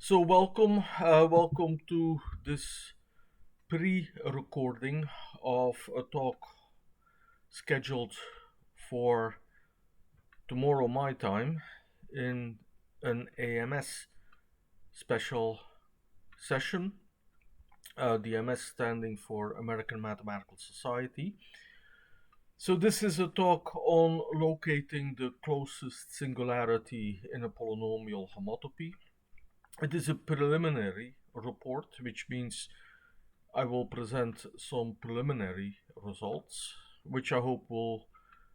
So welcome to this pre-recording of a talk scheduled for tomorrow my time in an AMS special session. The AMS standing for American Mathematical Society. So this is a talk on locating the closest singularity in a polynomial homotopy. It is a preliminary report, which means I will present some preliminary results, which I hope will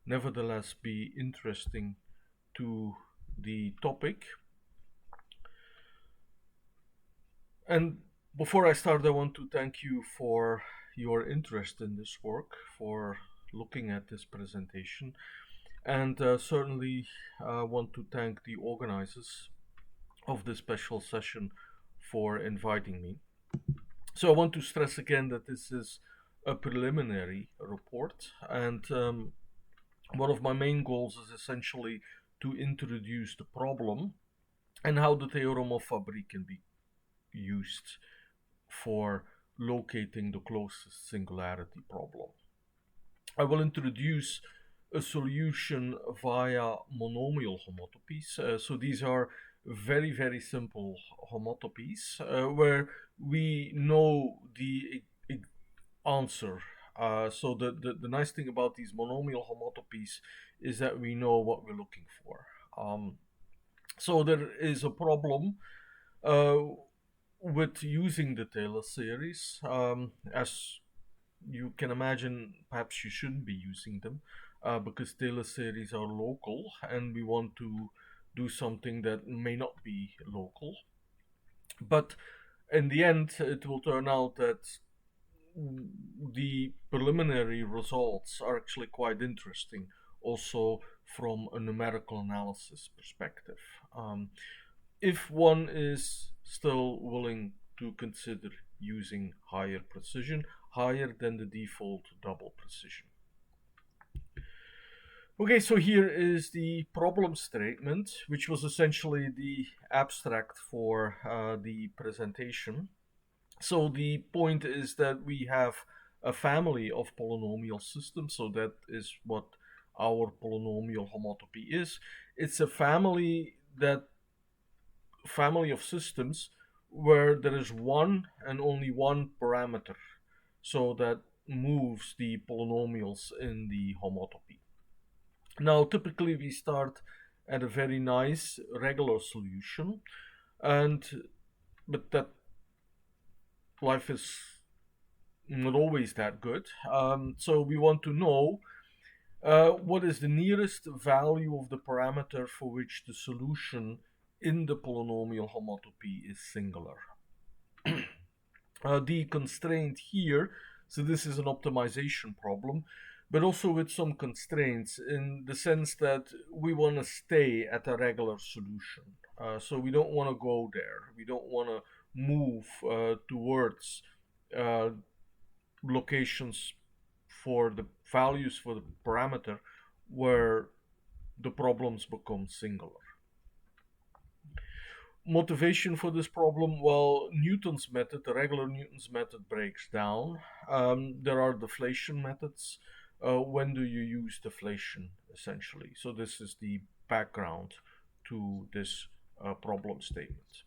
nevertheless be interesting to the topic. And before I start, I want to thank you for your interest in this work, for looking at this presentation, and certainly want to thank the organizers of this special session for inviting me. So I want to stress again that this is a preliminary report, and one of my main goals is essentially to introduce the problem and how the theorem of Fabry can be used for locating the closest singularity problem. I will introduce a solution via monomial homotopies. So these are very simple homotopies where we know the answer. So the nice thing about these monomial homotopies is that we know what we're looking for. So there is a problem with using the Taylor series. As you can imagine, perhaps you shouldn't be using them because Taylor series are local and we want to do something that may not be local. But in the end, it will turn out that the preliminary results are actually quite interesting, also from a numerical analysis perspective. If one is still willing to consider using higher precision, higher than the default double precision. Okay, so here is the problem statement, which was essentially the abstract for the presentation. So the point is that we have a family of polynomial systems, so that is what our polynomial homotopy is. It's a family of systems where there is one and only one parameter, so that moves the polynomials in the homotopy. Now, typically we start at a very nice regular solution, but that life is not always that good. So we want to know what is the nearest value of the parameter for which the solution in the polynomial homotopy is singular. The constraint here, so this is an optimization problem, but also with some constraints in the sense that we want to stay at a regular solution. So we don't want to go there. We don't want to move towards locations for the values for the parameter where the problems become singular. Motivation for this problem, well, Newton's method, the regular Newton's method, breaks down. There are deflation methods. When do you use deflation, essentially? So this is the background to this problem statement.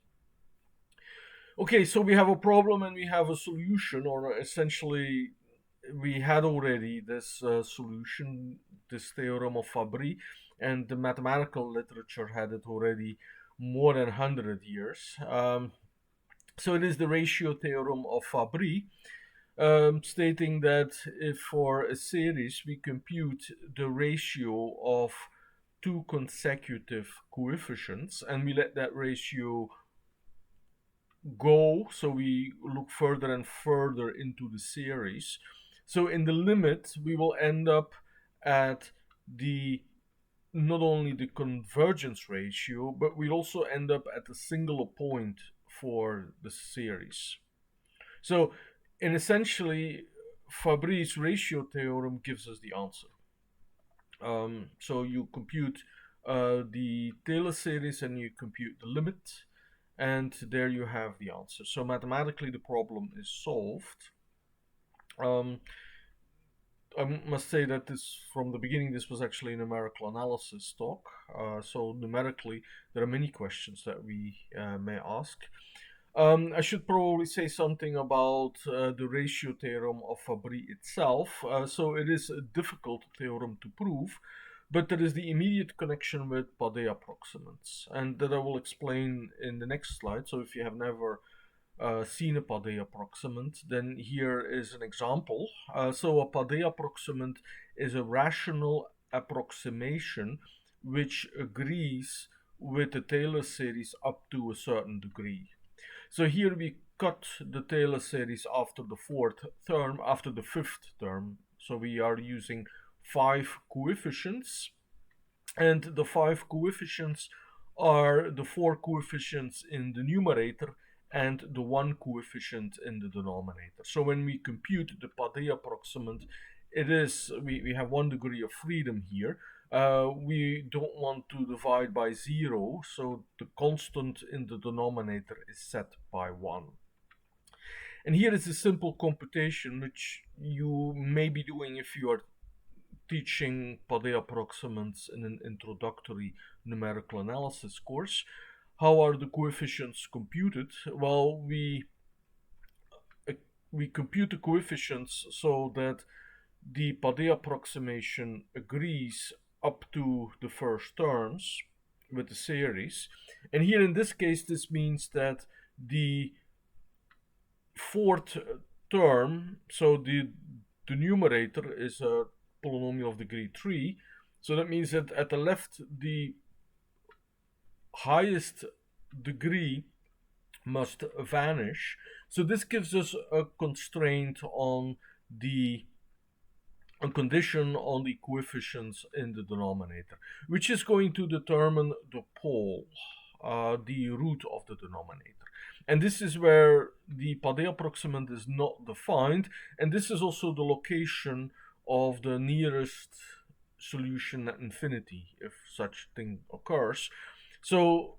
Okay, so we have a problem and we have a solution, or essentially we had already this solution, this theorem of Fabry, and the mathematical literature had it already more than 100 years. So it is the ratio theorem of Fabry, stating that if for a series we compute the ratio of two consecutive coefficients and we let that ratio go, so we look further and further into the series. So in the limit, we will end up at the not only the convergence ratio, but we also end up at a singular point for the series. So, and essentially, Fabry's ratio theorem gives us the answer. So you compute the Taylor series and you compute the limit, and there you have the answer. So mathematically the problem is solved. I must say that this, from the beginning, this was actually a numerical analysis talk. So numerically, there are many questions that we may ask. I should probably say something about the ratio theorem of Fabry itself. So it is a difficult theorem to prove, but there is the immediate connection with Padé approximants, and that I will explain in the next slide. So if you have never seen a Padé approximant, then here is an example. So a Padé approximant is a rational approximation which agrees with the Taylor series up to a certain degree. So here we cut the Taylor series after the fifth term. So we are using 5 coefficients, and the 5 coefficients are the 4 coefficients in the numerator and the 1 coefficient in the denominator. So when we compute the Padé approximant, we have 1 degree of freedom here. We don't want to divide by 0, so the constant in the denominator is set by 1. And here is a simple computation which you may be doing if you are teaching Padé approximants in an introductory numerical analysis course. How are the coefficients computed? Well, we compute the coefficients so that the Padé approximation agrees up to the first terms with the series. And here in this case, this means that the fourth term, so the numerator is a polynomial of degree 3. So that means that at the left, the highest degree must vanish. So this gives us a constraint on a condition on the coefficients in the denominator, which is going to determine the pole, the root of the denominator. And this is where the Padé approximant is not defined, and this is also the location of the nearest solution at infinity, if such thing occurs. So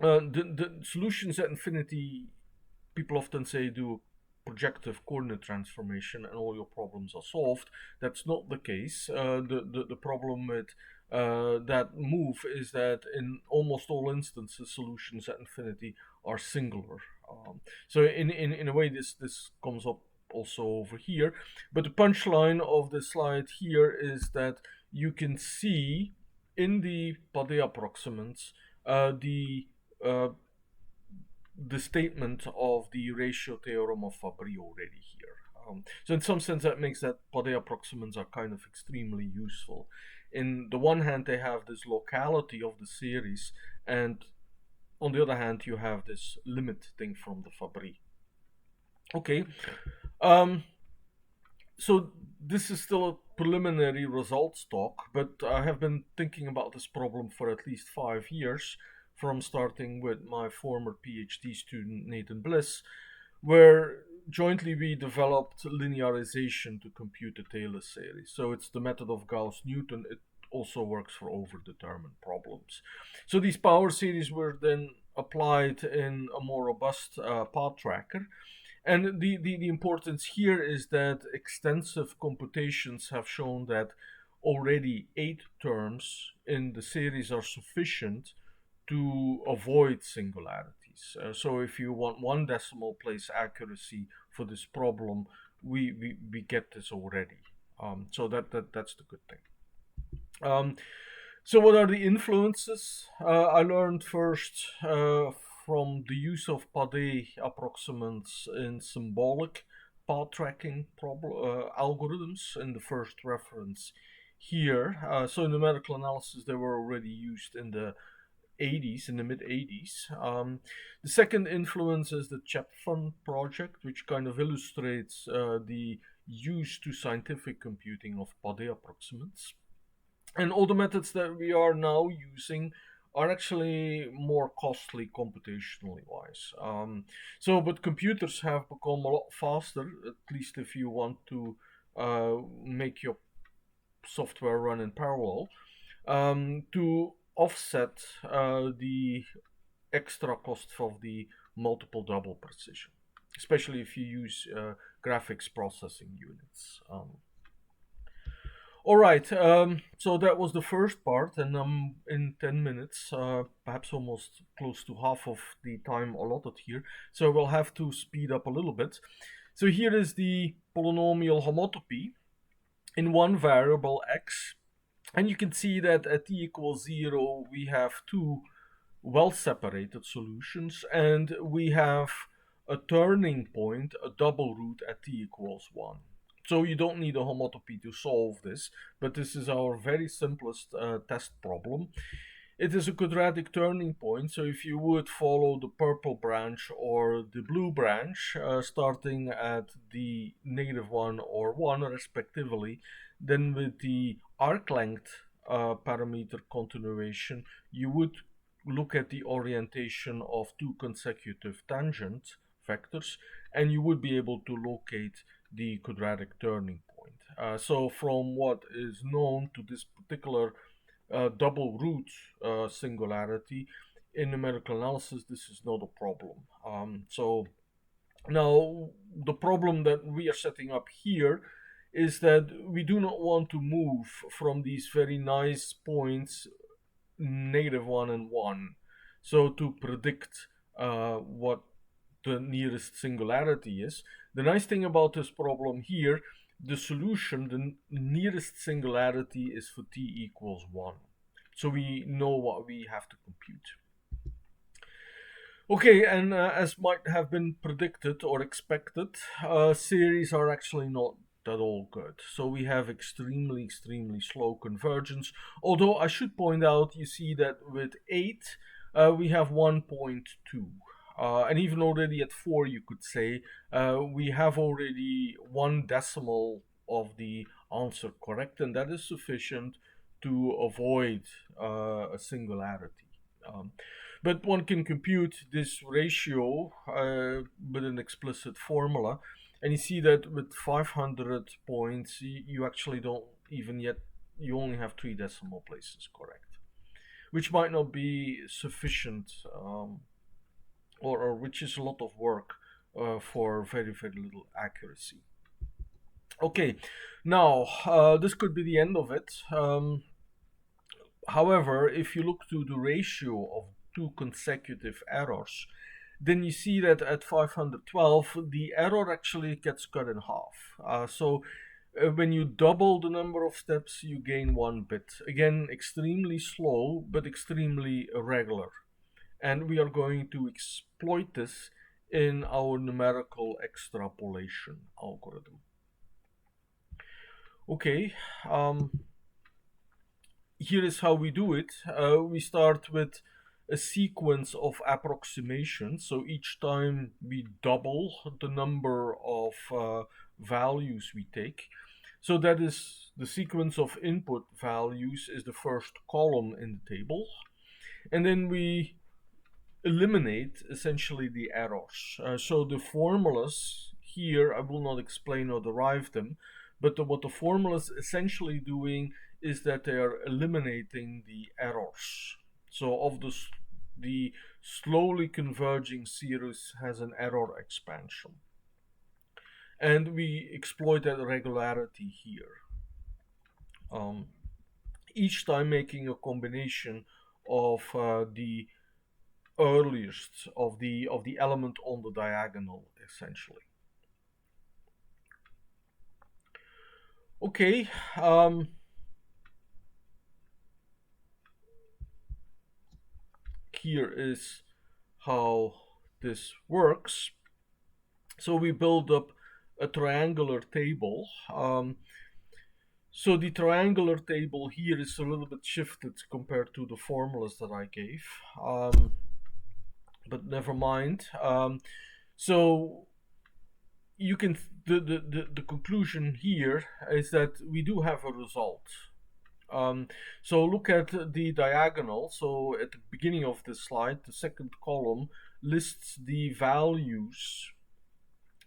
the solutions at infinity, people often say, do projective coordinate transformation and all your problems are solved. That's not the case. The problem with that move is that in almost all instances, solutions at infinity are singular. So in a way, this comes up also over here. But the punchline of the slide here is that you can see in the Padé approximants the statement of the ratio theorem of Fabry already here. So in some sense that makes that Padé approximants are kind of extremely useful. In the one hand, they have this locality of the series, and on the other hand, you have this limit thing from the Fabry. Okay, so this is still a preliminary results talk, but I have been thinking about this problem for at least 5 years, from starting with my former PhD student Nathan Bliss, where jointly we developed linearization to compute the Taylor series. So it's the method of Gauss-Newton. It also works for overdetermined problems. So these power series were then applied in a more robust path tracker. And the importance here is that extensive computations have shown that already 8 terms in the series are sufficient to avoid singularities. So if you want 1 decimal place accuracy for this problem, we get this already. So that's the good thing. So what are the influences? I learned first from the use of Padé approximants in symbolic path tracking algorithms in the first reference here. So in numerical analysis, they were already used in the 80s, in the mid 80s. The second influence is the Chapfun project, which kind of illustrates the use to scientific computing of Padé approximants. And all the methods that we are now using are actually more costly computationally wise. But computers have become a lot faster, at least if you want to make your software run in parallel, to offset the extra costs of the multiple double precision, especially if you use graphics processing units. All right, so that was the first part, and in 10 minutes, perhaps almost close to half of the time allotted here, so we'll have to speed up a little bit. So here is the polynomial homotopy in one variable x, and you can see that at t equals 0 we have two well-separated solutions, and we have a turning point, a double root at t equals 1. So you don't need a homotopy to solve this, but this is our very simplest test problem. It is a quadratic turning point, so if you would follow the purple branch or the blue branch, starting at the -1 or 1 respectively, then with the arc length parameter continuation, you would look at the orientation of two consecutive tangent vectors, and you would be able to locate the quadratic turning point. So from what is known to this particular double root singularity, in numerical analysis, this is not a problem. So now the problem that we are setting up here is that we do not want to move from these very nice points -1 and 1. So to predict what the nearest singularity is, the nice thing about this problem here, the solution, the nearest singularity is for t equals 1. So we know what we have to compute. Okay, and as might have been predicted or expected, series are actually not that all good. So we have extremely slow convergence. Although I should point out, you see that with 8, we have 1.2. And even already at 4, you could say, we have already 1 decimal of the answer correct, and that is sufficient to avoid a singularity. But one can compute this ratio with an explicit formula, and you see that with 500 points, you actually don't even yet, you only have 3 decimal places correct, which might not be sufficient, or which is a lot of work for very little accuracy. Okay, now this could be the end of it. However, if you look to the ratio of two consecutive errors, then you see that at 512 the error actually gets cut in half. So when you double the number of steps, you gain 1 bit. Again, extremely slow, but extremely irregular. And we are going to exploit this in our numerical extrapolation algorithm. Okay, here is how we do it. We start with a sequence of approximations. So each time we double the number of values we take. So that is the sequence of input values is the first column in the table. And then we eliminate essentially the errors. So the formulas here, I will not explain or derive them, but what the formula is essentially doing is that they are eliminating the errors. So of the slowly converging series has an error expansion. And we exploit that regularity here. Each time making a combination of the earliest of the element on the diagonal, essentially. Okay, here is how this works. So we build up a triangular table. So the triangular table here is a little bit shifted compared to the formulas that I gave, but never mind. So you can the conclusion here is that we do have a result. So look at the diagonal. So at the beginning of this slide, the second column lists the values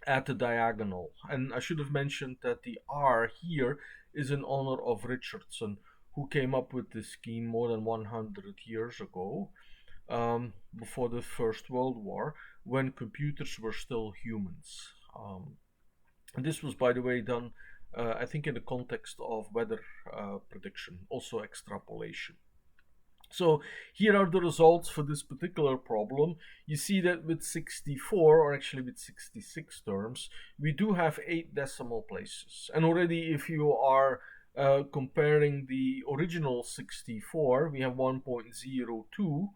at the diagonal. And I should have mentioned that the R here is in honor of Richardson, who came up with this scheme more than 100 years ago. before the First World War, when computers were still humans. And this was, by the way, done, I think, in the context of weather prediction, also extrapolation. So here are the results for this particular problem. You see that with 64, or actually with 66 terms, we do have 8 decimal places. And already if you are comparing the original 64, we have 1.02.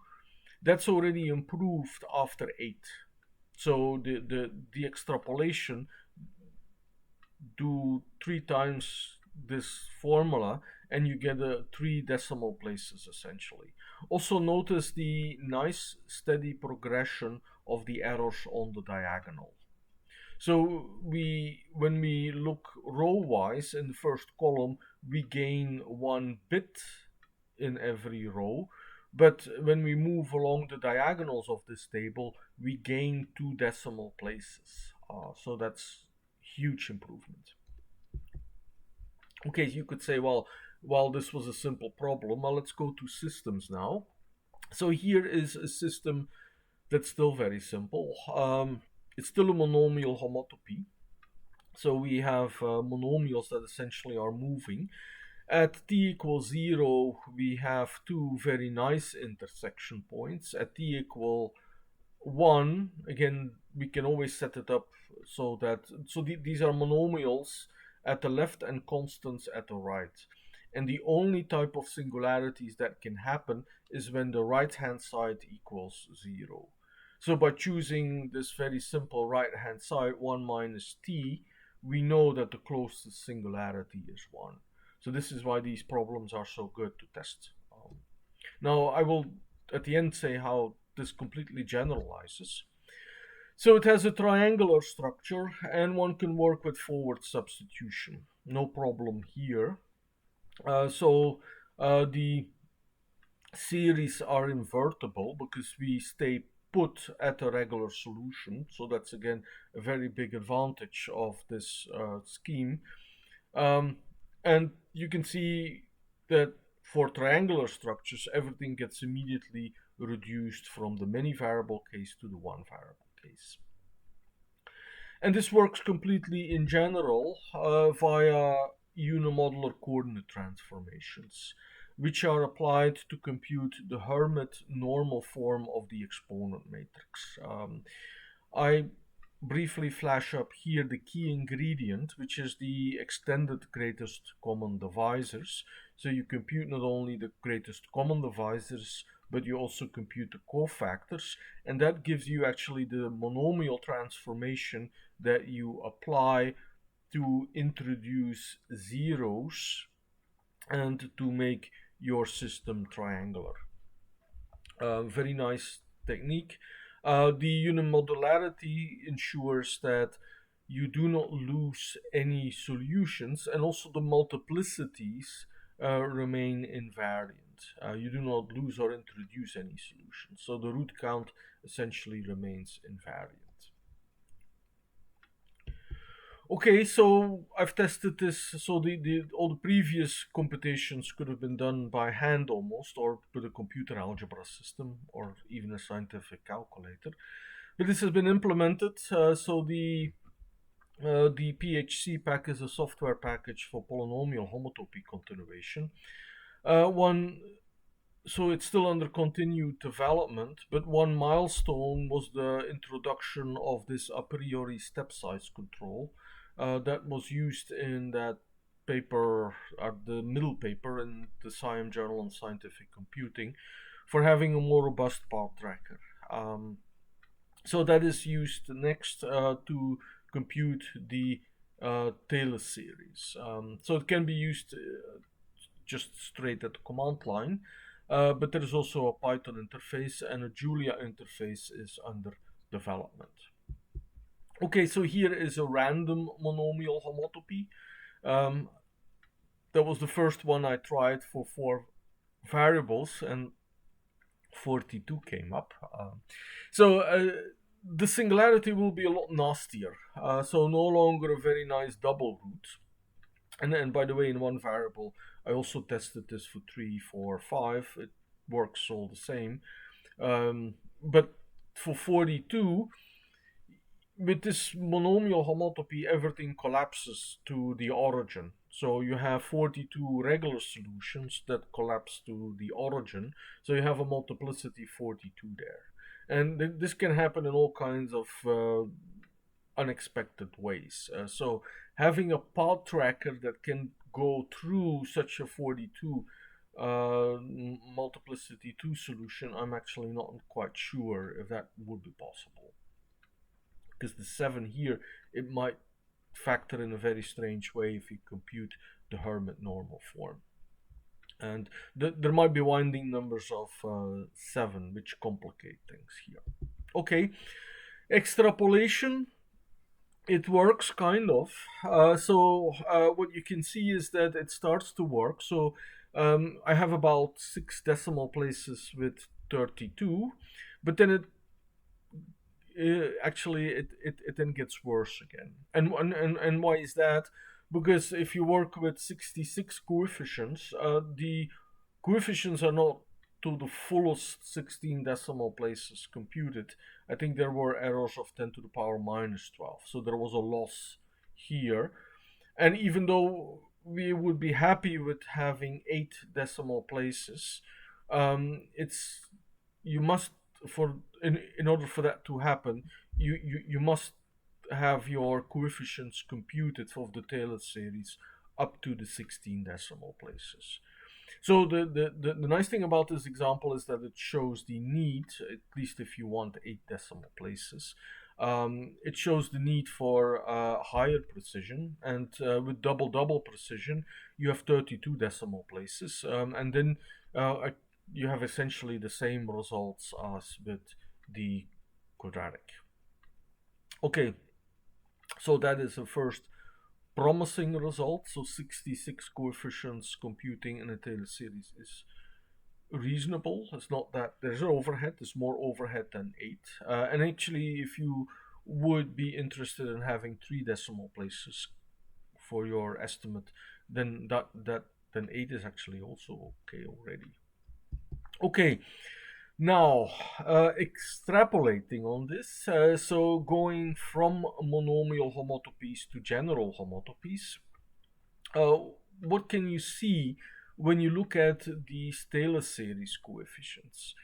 That's already improved after 8. So the extrapolation do 3 times this formula and you get 3 decimal places essentially. Also notice the nice steady progression of the errors on the diagonal. So when we look row-wise in the first column, we gain 1 bit in every row. But when we move along the diagonals of this table, we gain 2 decimal places. So that's huge improvement. Okay, you could say, well, this was a simple problem. Well, let's go to systems now. So here is a system that's still very simple. It's still a monomial homotopy. So we have monomials that essentially are moving. At t equals 0, we have 2 very nice intersection points. At t equal 1, again, we can always set it up so that, these are monomials at the left and constants at the right. And the only type of singularities that can happen is when the right hand side equals 0. So by choosing this very simple right hand side, 1 minus t, we know that the closest singularity is 1. So this is why these problems are so good to test. Now I will at the end say how this completely generalizes. So it has a triangular structure and one can work with forward substitution. No problem here. The series are invertible because we stay put at a regular solution. So that's again a very big advantage of this scheme. And you can see that for triangular structures, everything gets immediately reduced from the many variable case to the one variable case. And this works completely in general via unimodular coordinate transformations, which are applied to compute the Hermite normal form of the exponent matrix. I briefly flash up here the key ingredient, which is the extended greatest common divisors. So you compute not only the greatest common divisors, but you also compute the cofactors, and that gives you actually the monomial transformation that you apply to introduce zeros and to make your system triangular. Very nice technique. The unimodularity ensures that you do not lose any solutions, and also the multiplicities remain invariant. You do not lose or introduce any solutions, so the root count essentially remains invariant. Okay, so I've tested this. So all the previous computations could have been done by hand almost, or with a computer algebra system, or even a scientific calculator. But this has been implemented. So the PHC pack is a software package for polynomial homotopy continuation. So it's still under continued development, but one milestone was the introduction of this a priori step size control that was used in that paper, the middle paper in the SciEM Journal on Scientific Computing, for having a more robust path tracker. So that is used next to compute the Taylor series. So it can be used just straight at the command line. But there is also a Python interface, and a Julia interface is under development. Okay, so here is a random monomial homotopy. That was the first one I tried for 4 variables, and 42 came up. The singularity will be a lot nastier. So no longer a very nice double root. And by the way, in one variable, I also tested this for 3, 4, 5. It works all the same. But for 42, with this monomial homotopy, everything collapses to the origin. So you have 42 regular solutions that collapse to the origin. So you have a multiplicity 42 there. And this can happen in all kinds of unexpected ways. So having a path tracker that can go through such a 42 multiplicity 2 solution, I'm actually not quite sure if that would be possible. Because the 7 here, it might factor in a very strange way if you compute the Hermite normal form. And there might be winding numbers of 7, which complicate things here. Okay, extrapolation, it works kind of. What you can see is that it starts to work. So I have about 6 decimal places with 32, but then it then gets worse again. And why is that? Because if you work with 66 coefficients, the coefficients are not to the fullest 16 decimal places computed. I think there were errors of 10 to the power minus 12. So there was a loss here. And even though we would be happy with having 8 decimal places, it's you must in order for that to happen, you must have your coefficients computed of the Taylor series up to the 16 decimal places. So the nice thing about this example is that it shows the need, at least if you want 8 decimal places, it shows the need for higher precision, and with double precision you have 32 decimal places, and then you have essentially the same results as with the quadratic. Okay, so that is the first promising result. So 66 coefficients computing in a Taylor series is reasonable. It's not that there's overhead, there's more overhead than 8. And actually, if you would be interested in having 3 decimal places for your estimate, then then 8 is actually also okay already. Okay, now extrapolating on this, so going from monomial homotopies to general homotopies, what can you see when you look at these Taylor series coefficients?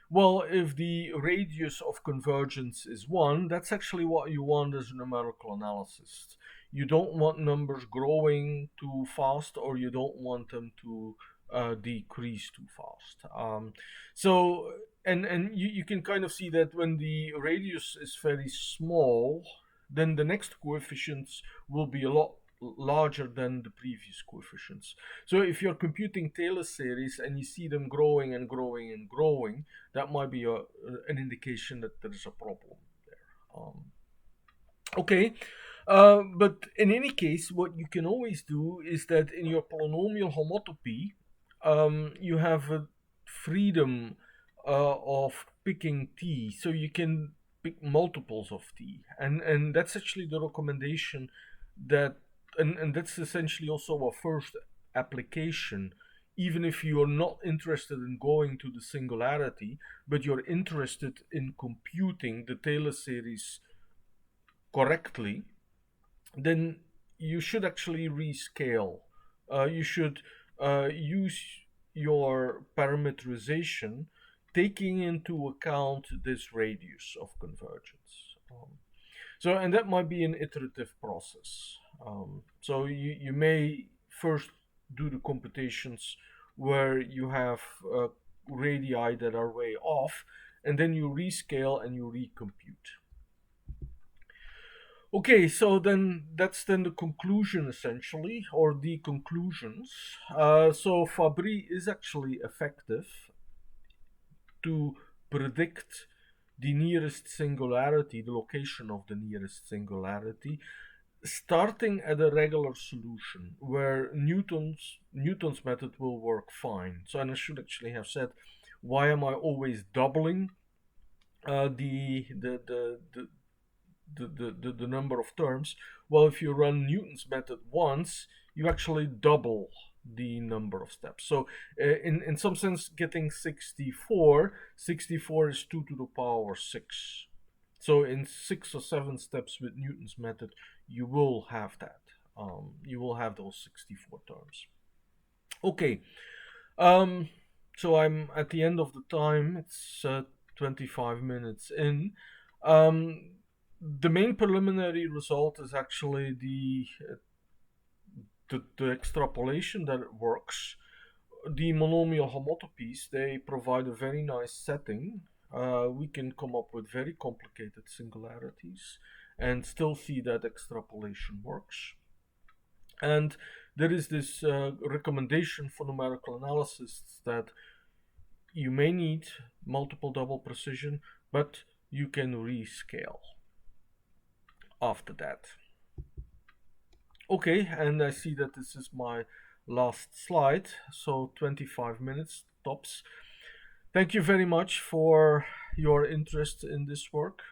Well, if the radius of convergence is 1, that's actually what you want as a numerical analysis. You don't want numbers growing too fast, or you don't want them to decrease too fast. And you can kind of see that when the radius is very small, then the next coefficients will be a lot larger than the previous coefficients. So if you're computing Taylor series and you see them growing and growing and growing, that might be an indication that there is a problem there. Okay, but in any case, what you can always do is that in your polynomial homotopy, you have a freedom of picking t, so you can pick multiples of t, and that's actually the recommendation that, and that's essentially also a first application. Even if you're not interested in going to the singularity, but you're interested in computing the Taylor series correctly, then you should actually rescale. You should use your parameterization taking into account this radius of convergence. And that might be an iterative process. So you may first do the computations where you have radii that are way off, and then you rescale and you recompute. Okay, so then that's then the conclusion essentially, or the conclusions. So Fabry is actually effective to predict the nearest singularity, the location of the nearest singularity, starting at a regular solution where Newton's method will work fine. So, and I should actually have said, why am I always doubling the number of terms? Well, if you run Newton's method once, you actually double the number of steps. So in some sense, getting 64 is 2 to the power 6. So in 6 or 7 steps with Newton's method, you will have that. You will have those 64 terms. Okay, so I'm at the end of the time. It's 25 minutes in. The main preliminary result is actually the extrapolation that it works. The monomial homotopies, they provide a very nice setting. We can come up with very complicated singularities and still see that extrapolation works. And there is this recommendation for numerical analysis that you may need multiple double precision, but you can rescale after that. Okay, and I see that this is my last slide, so 25 minutes tops. Thank you very much for your interest in this work.